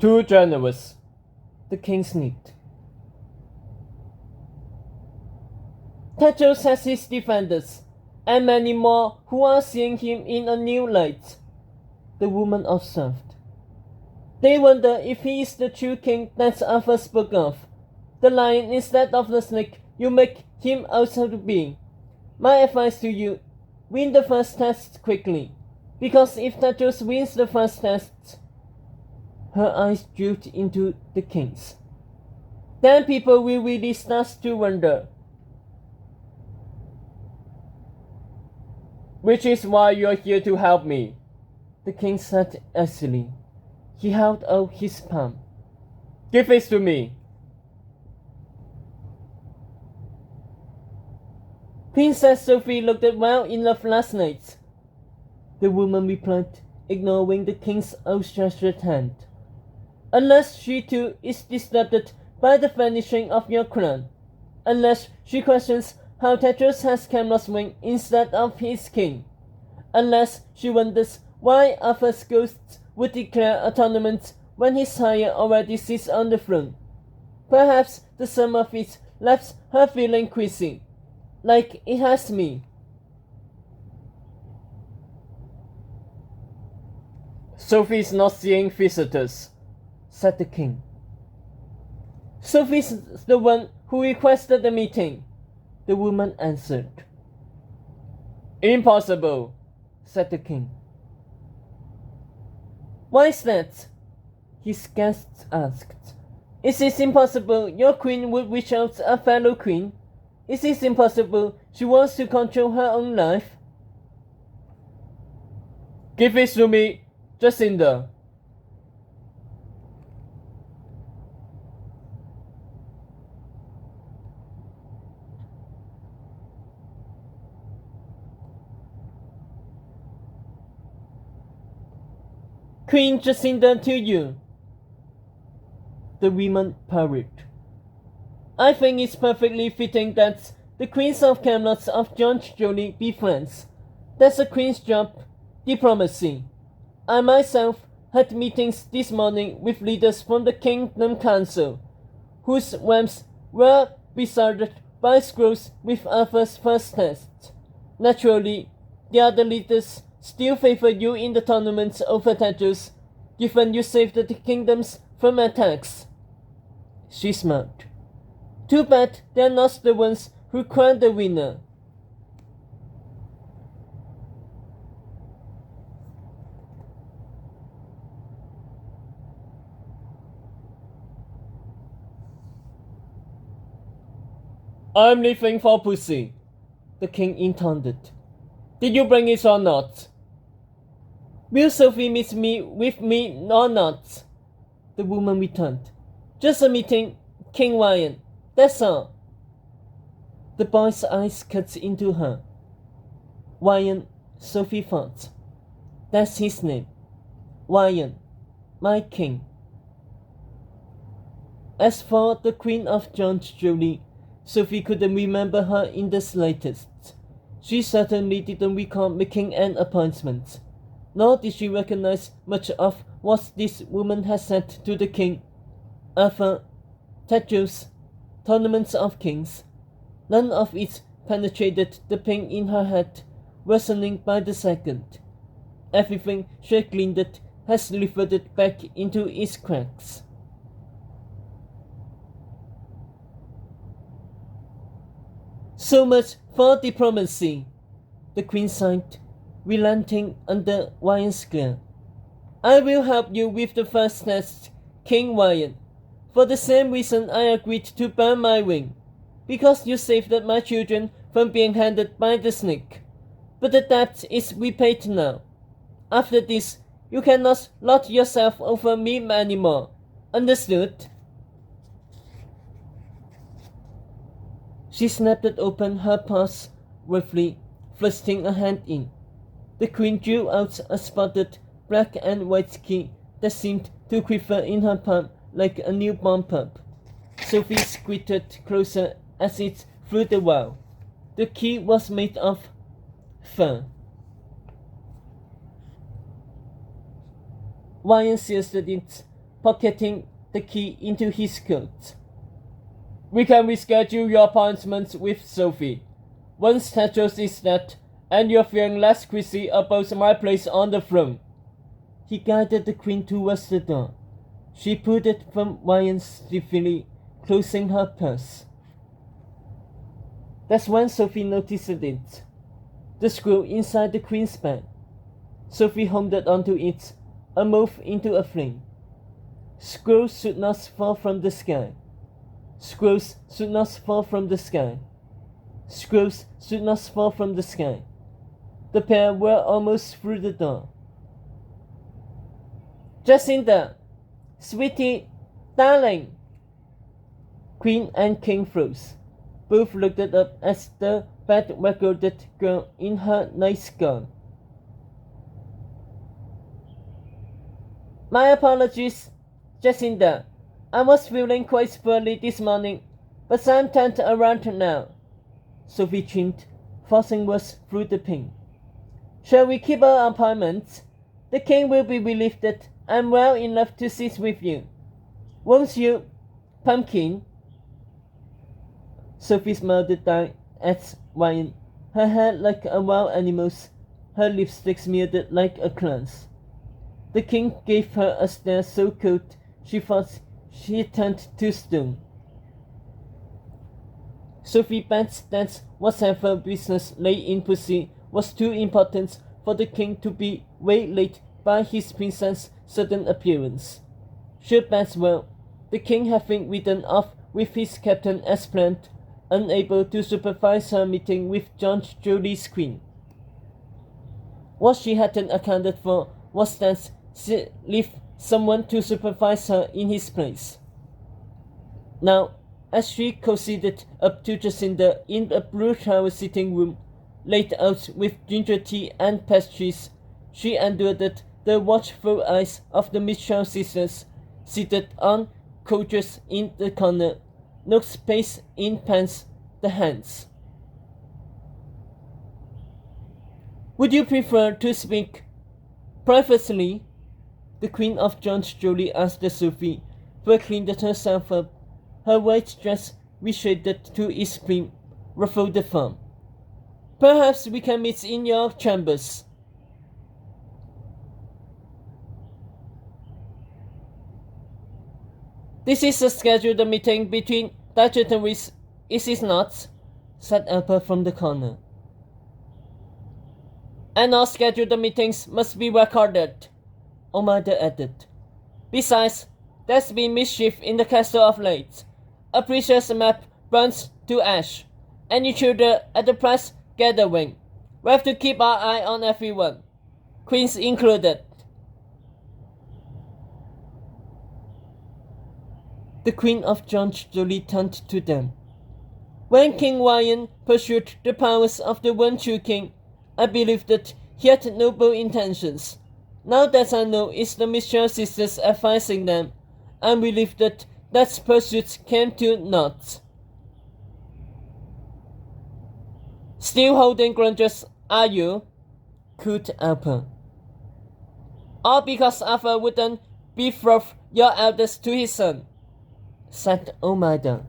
Too generous, the king sneered. Tetros has his defenders, and many more who are seeing him in a new light, the woman observed. They wonder if he is the true king that Arthur spoke of, the lion instead of the snake you make him out to be. My advice to you, win the first test quickly, because if Tetros wins the first test, her eyes drooped into the king's. Then people will really start to wonder. Which is why you're here to help me, the king said icily. He held out his palm. Give it to me. Princess Sophie looked well enough last night, the woman replied, ignoring the king's outstretched hand. Unless she too is disturbed by the vanishing of your crown. Unless she questions how Tetros has Camelot's wing instead of his king. Unless she wonders why Arthur's ghost would declare a tournament when his sire already sits on the throne. Perhaps the sum of it left her feeling queasy, like it has me. Sophie's not seeing visitors, said the king. Sophie's the one who requested the meeting, the woman answered. Impossible, said the king. Why is that? His guests asked. Is it impossible your queen would reach out a fellow queen? Is it impossible she wants to control her own life? Give it to me, Jacinda. Queen Jacinda to you, the woman parried. I think it's perfectly fitting that the Queens of Camelot of George Jolie be friends. That's a queen's job, diplomacy. I myself had meetings this morning with leaders from the Kingdom Council, whose realms were besotted by scrolls with Arthur's first test. Naturally, the other leaders still favor you in the tournament over Tetros, given you saved the kingdoms from attacks. She smiled. Too bad they're not the ones who crowned the winner. I'm leaving for Pussy, the king intoned. Did you bring it or not? Will Sophie meet me with me or not? The woman returned. Just a meeting, King Ryan. That's all. The boy's eyes cut into her. Ryan, Sophie thought. That's his name. Ryan, my king. As for the Queen of George Jolie, Sophie couldn't remember her in the slightest. She certainly didn't recall making an appointment, nor did she recognize much of what this woman had said to the king. Arthur, Tetros, tournaments of kings. None of it penetrated the pain in her head, worsening by the second. Everything she had gleaned had slithered back into its cracks. So much for diplomacy, the queen sighed, relenting under Ryan's glare. I will help you with the first test, King Ryan. For the same reason I agreed to burn my ring, because you saved my children from being handled by the snake. But the debt is repaid now. After this, you cannot lord yourself over me anymore. Understood? She snapped open her paws roughly, thrusting a hand in. The queen drew out a spotted black and white key that seemed to quiver in her palm like a newborn pup. Sophie squinted closer as it flew the wall. The key was made of fur. Ryan seized it pocketing the key into his coat. We can reschedule your appointment with Sophie. Once Tetros is dead, and you're feeling less queasy about my place on the throne. He guided the queen towards the door. She pulled it from Ryan stiffly, closing her purse. That's when Sophie noticed it. The screw inside the queen's bag. Sophie homed onto it, and moved into a flame. Screws should not fall from the sky. Screws should not fall from the sky. Screws should not fall from the sky. The pair were almost through the door. Jacinda, sweetie, darling. Queen and King froze. Both looked up as the bedraggled girl in her nightgown. My apologies, Jacinda. I was feeling quite poorly this morning, but I'm turned around now. Sophie chimed, forcing words through the pain. Shall we keep our appointment? The king will be relieved that I'm well enough to sit with you. Won't you, Pumpkin? Sophie smiled down at Ryan, her hair like a wild animal's, her lipstick smeared like a clown's. The king gave her a stare so cold she thought she turned to stone. Sophie bet that whatever business lay in pussy was too important for the king to be waylaid by his princess' sudden appearance. She bet well, the king having ridden off with his captain as planned, unable to supervise her meeting with Judge Julie's queen. What she hadn't accounted for was that she left someone to supervise her in his place. Now, as she cozied up to Jacinda in a blue-shower sitting room, laid out with ginger tea and pastries, she endured the watchful eyes of the Mitchell sisters, seated on couches in the corner, no space in pants, the hands. Would you prefer to speak privately? The Queen of Judge Julie asked Sophie, who cleaned herself up, her white dress reshaded to its prim, ruffled form. Perhaps we can meet in your chambers. This is a scheduled meeting between dignitaries, is it not? Said Albert from the corner. And all scheduled meetings must be recorded, Omida added. Besides, there's been mischief in the castle of late. A precious map burnt to ash. Any children at the press gathering. We have to keep our eye on everyone, queens included. The Queen of Judge Julie turned to them. When King Ryan pursued the powers of the One-True King, I believed that he had noble intentions. Now that I know it's the Mitchell sisters advising them, I believe that pursuit came to naught. Still holding grudges, are you? Cooed Albert. All because Arthur wouldn't betroth your eldest to his son, said Omida.